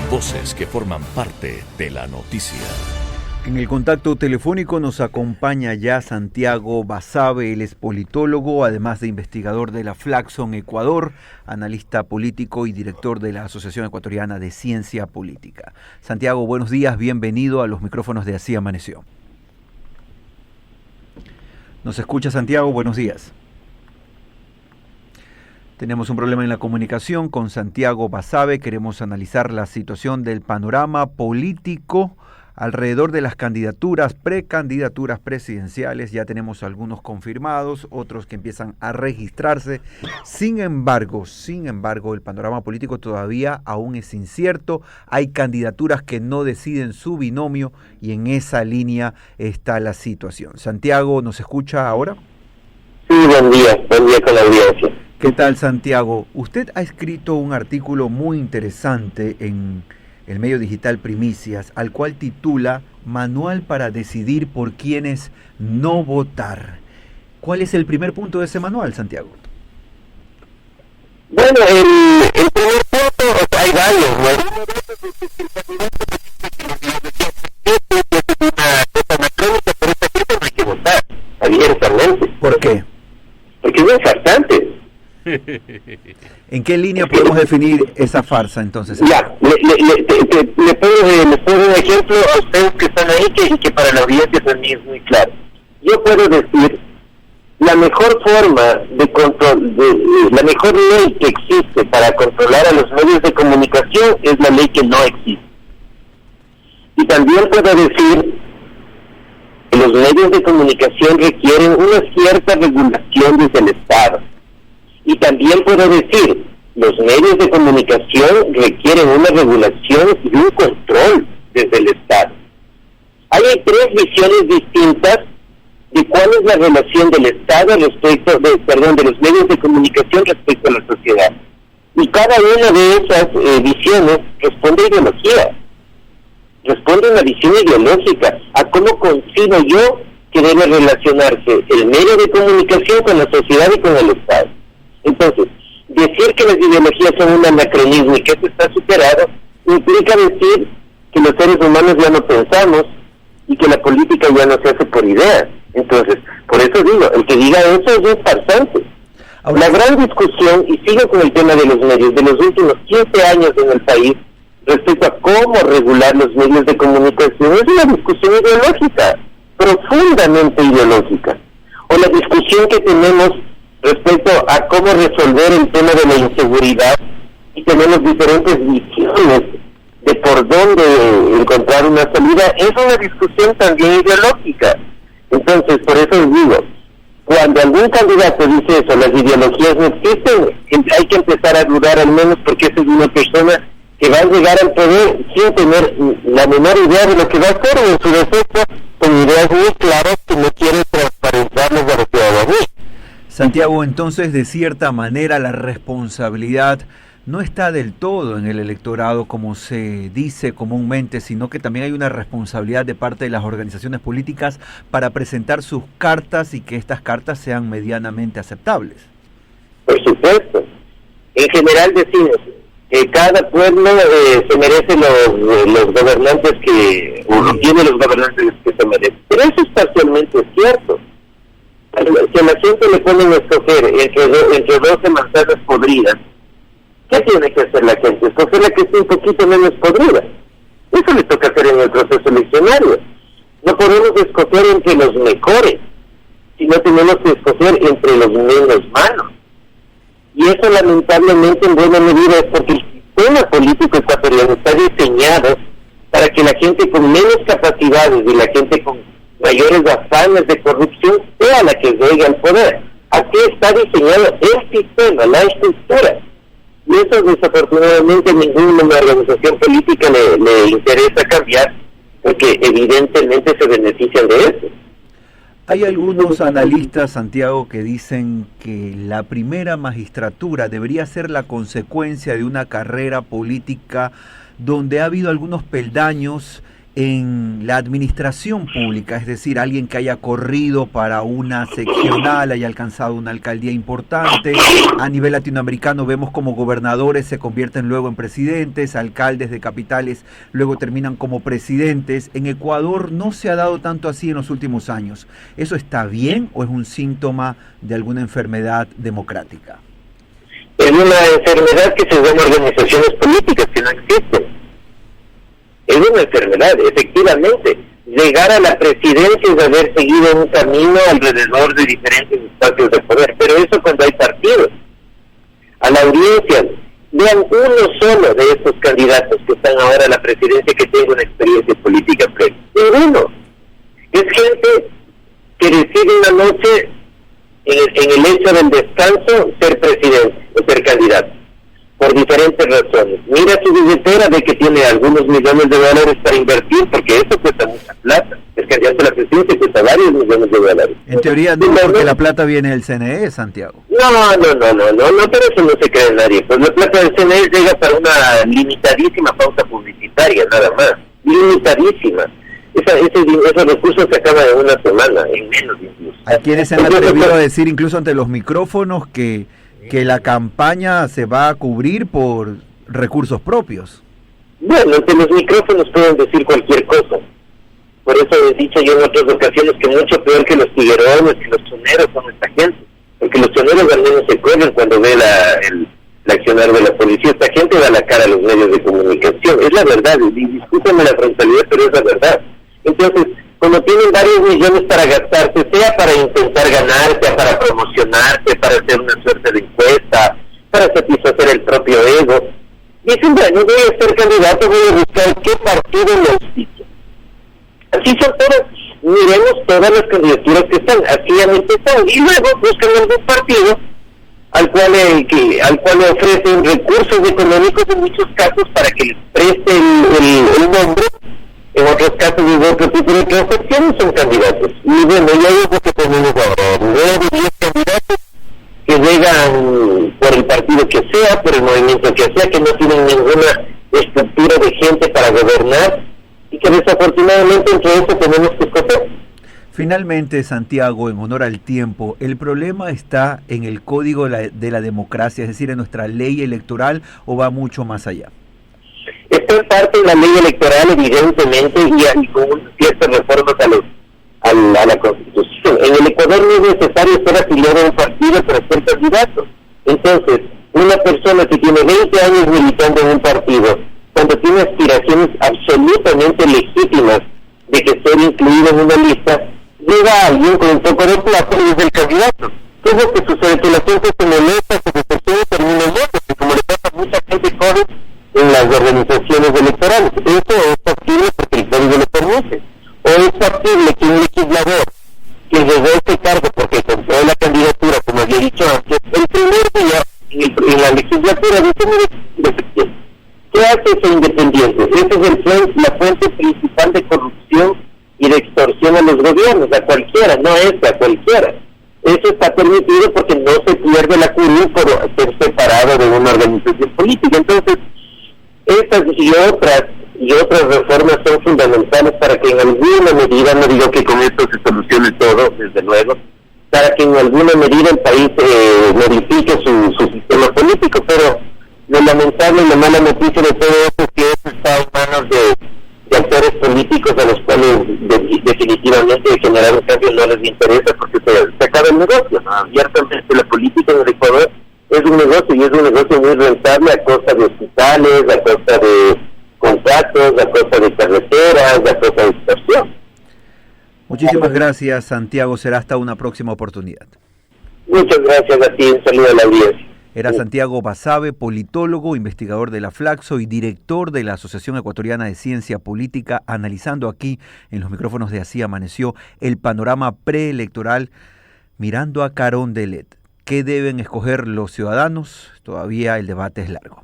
Voces que forman parte de la noticia. En el contacto telefónico nos acompaña ya Santiago Basabe, él es politólogo, además de investigador de la Flaxon Ecuador, analista político y director de la Asociación Ecuatoriana de Ciencia Política. Santiago, buenos días, bienvenido a los micrófonos de Así Amaneció. ¿Nos escucha, Santiago? Buenos días. Tenemos un problema en la comunicación con Santiago Basabe. Queremos analizar la situación del panorama político alrededor de las precandidaturas presidenciales. Ya tenemos algunos confirmados, otros que empiezan a registrarse. Sin embargo, el panorama político todavía aún es incierto. Hay candidaturas que no deciden su binomio y en esa línea está la situación. Santiago, ¿nos escucha ahora? Sí, buen día con la audiencia. ¿Qué tal, Santiago? Usted ha escrito un artículo muy interesante en el medio digital Primicias, al cual titula Manual para decidir por quiénes no votar. ¿Cuál es el primer punto de ese manual, Santiago? Bueno, el primer punto, hay varios, ¿no? Por esta gente no hay que votar abiertamente. ¿Por qué? Porque es infartante. ¿En qué línea podemos definir esa farsa, entonces? Ya, le puedo dar un ejemplo a ustedes que están ahí que para la audiencia también es muy claro. Yo puedo decir, la mejor forma de control, la mejor ley que existe para controlar a los medios de comunicación es la ley que no existe. Y también puedo decir que los medios de comunicación requieren una cierta regulación desde el Estado. Y también puedo decir, los medios de comunicación requieren una regulación y un control desde el Estado. Hay tres visiones distintas de cuál es la relación del Estado de los medios de comunicación respecto a la sociedad. Y cada una de esas visiones responde a ideología. Responde a una visión ideológica, a cómo concibo yo que debe relacionarse el medio de comunicación con la sociedad y con el Estado. Entonces, decir que las ideologías son un anacronismo y que esto está superado, implica decir que los seres humanos ya no pensamos y que la política ya no se hace por ideas. Entonces, por eso digo, el que diga eso es un farsante. La gran discusión, y sigo con el tema de los medios, de los últimos 15 años en el país, respecto a cómo regular los medios de comunicación, es una discusión ideológica, profundamente ideológica. O la discusión que tenemos respecto a cómo resolver el tema de la inseguridad, y tenemos diferentes visiones de por dónde encontrar una salida, es una discusión también ideológica. Entonces, por eso les digo, cuando algún candidato dice eso, las ideologías no existen, hay que empezar a dudar al menos, porque esa es una persona que va a llegar al poder sin tener la menor idea de lo que va a hacer, o en su defecto, con ideas muy claras que no quiere transparentarles a la ciudadanía. Santiago, entonces, de cierta manera, la responsabilidad no está del todo en el electorado, como se dice comúnmente, sino que también hay una responsabilidad de parte de las organizaciones políticas para presentar sus cartas y que estas cartas sean medianamente aceptables. Por supuesto. En general decimos que cada pueblo se merece los gobernantes tiene los gobernantes que se merecen. Pero eso es parcialmente cierto. Si a la gente le ponen a escoger entre 12 manzanas podridas, ¿qué tiene que hacer la gente? Escoger la que esté un poquito menos podrida. Eso le toca hacer en el proceso eleccionario. No podemos escoger entre los mejores, sino tenemos que escoger entre los menos malos. Y eso lamentablemente en buena medida es porque el sistema político ecuatoriano está diseñado para que la gente con menos capacidades y la gente con mayores afanes de corrupción sea la que llegue al poder. Así está diseñado el sistema, la estructura. Y eso desafortunadamente a ninguna organización política le interesa cambiar, porque evidentemente se benefician de eso. Hay algunos analistas, Santiago, que dicen que la primera magistratura debería ser la consecuencia de una carrera política donde ha habido algunos peldaños en la administración pública, es decir, alguien que haya corrido para una seccional, haya alcanzado una alcaldía importante. A nivel latinoamericano vemos como gobernadores se convierten luego en presidentes, alcaldes de capitales luego terminan como presidentes. En Ecuador no se ha dado tanto así en los últimos años. ¿Eso está bien o es un síntoma de alguna enfermedad democrática? Es una enfermedad que se llama organizaciones políticas que no existen. Es una enfermedad, efectivamente. Llegar a la presidencia es haber seguido un camino alrededor de diferentes espacios de poder, pero eso cuando hay partidos. A la audiencia, vean uno solo de estos candidatos que están ahora a la presidencia que tenga una experiencia política previa. Ninguno. Es gente que decide una noche en el hecho del descanso ser presidente o ser candidato, por diferentes razones. Mira su billetera de que tiene algunos millones de dólares para invertir, porque eso cuesta mucha plata. El candidato a la presidencia cuesta varios millones de dólares. En teoría no, porque la plata viene del CNE, Santiago. No, pero eso no se cree nadie. Pues la plata del CNE llega para una limitadísima pauta publicitaria, nada más. Limitadísima. Esos recursos se acaban en una semana, en menos incluso. Hay quienes se han atrevido a decir incluso ante los micrófonos que la campaña se va a cubrir por recursos propios. Bueno, ante los micrófonos pueden decir cualquier cosa. Por eso he dicho yo en otras ocasiones que mucho peor que los tiguerones y los choneros son esta gente. Porque los choneros al menos se corren cuando ve el accionar de la policía. Esta gente da la cara a los medios de comunicación. Es la verdad, y discúlpenme la frontalidad, pero es la verdad. Entonces, como tienen varios millones para gastarse, sea para intentar ganar, sea para promocionarse, para hacer una suerte de encuesta, para satisfacer el propio ego, dicen, bueno, voy a ser candidato, voy a buscar qué partido me auspicia. Así son todas, miremos todas las candidaturas que están, así han empezado, y luego buscan algún partido al cual le ofrecen recursos económicos en muchos casos para que les preste el nombre. En otros casos, de otro tipo de transacciones son candidatos. Y bueno, ya es lo que tenemos ahora. 9 o 10 candidatos que llegan por el partido que sea, por el movimiento que sea, que no tienen ninguna estructura de gente para gobernar y que desafortunadamente entre eso tenemos que escoger. Finalmente, Santiago, en honor al tiempo, el problema está en el código de la democracia, es decir, en nuestra ley electoral, o va mucho más allá. Está en parte en la ley electoral, evidentemente, y con ciertas reformas a la Constitución. En el Ecuador no es necesario ser afiliado a un partido para ser candidato. Entonces, una persona que tiene 20 años militando en un partido, cuando tiene aspiraciones absolutamente legítimas de que ser incluido en una lista, llega a alguien con un poco de plata y es el candidato. ¿Qué es lo que sucede? Que la gente se molesta, se decepciona y termina yendo, como le pasa a mucha gente joven en las organizaciones electorales. Eso es factible porque el código lo permite. O es factible que un legislador que llegó a este cargo porque compró la candidatura, como había dicho antes, el primer día en la legislatura dice, mire, ¿qué hace ese independiente? Ese es la fuente principal de corrupción y de extorsión a los gobiernos, a cualquiera, no a cualquiera. Eso está permitido porque no se pierde la curul por ser separado de una organización política. Entonces, estas y otras reformas son fundamentales para que en alguna medida, no digo que con esto se solucione todo, desde luego, para que en alguna medida el país modifique su sistema político, pero lo lamentable y la mala noticia de todo esto es que eso está en manos de actores políticos a los cuales definitivamente generar un cambio no les interesa porque se acaba el negocio, ¿no? Abiertamente la política en el Ecuador es un negocio y es un negocio muy rentable a costa de hospitales, a costa de contratos, a costa de carreteras, a costa de extorsión. Muchísimas gracias, Santiago. Será hasta una próxima oportunidad. Muchas gracias a ti. Un saludo a la audiencia. Era Santiago Basabe, politólogo, investigador de la Flaxo y director de la Asociación Ecuatoriana de Ciencia Política, analizando aquí en los micrófonos de Así Amaneció el panorama preelectoral, mirando a Carondelet. ¿Qué deben escoger los ciudadanos? Todavía el debate es largo.